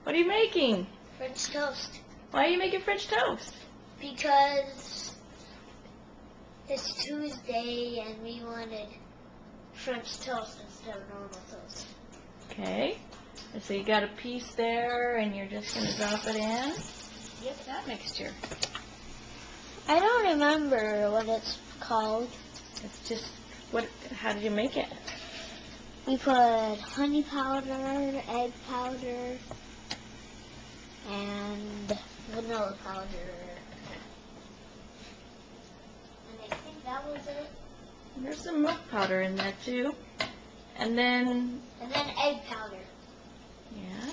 What are you making? French toast. Why are you making French toast? Because it's Tuesday and we wanted French toast instead of normal toast. Okay. So you got a piece there and you're just going to drop it in? Yep. That mixture. I don't remember what it's called. It's just, how did you make it? We put honey powder, egg powder, and vanilla powder. And I think that was it. There's some milk powder in there too. And then egg powder. yeah.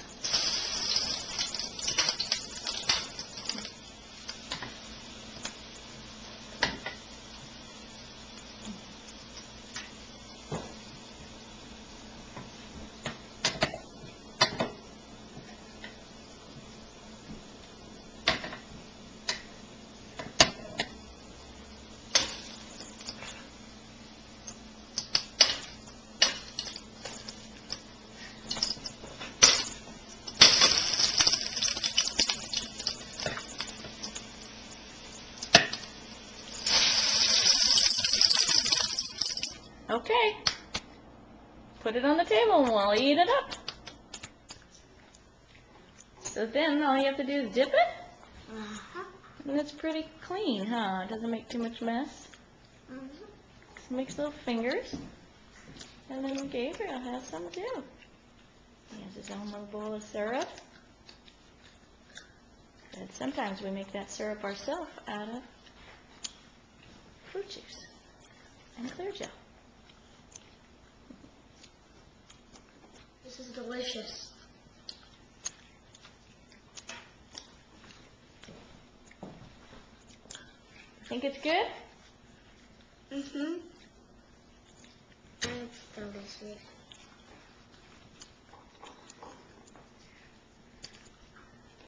Okay. Put it on the table and we'll eat it up. So then all you have to do is dip it. Uh-huh. And it's pretty clean, huh? It doesn't make too much mess. Mm-hmm. Just makes little fingers. And then Gabriel has some too. He has his own little bowl of syrup. And sometimes we make that syrup ourselves out of fruit juice and clear gel. This is delicious. Think it's good? Mm-hmm. It's delicious.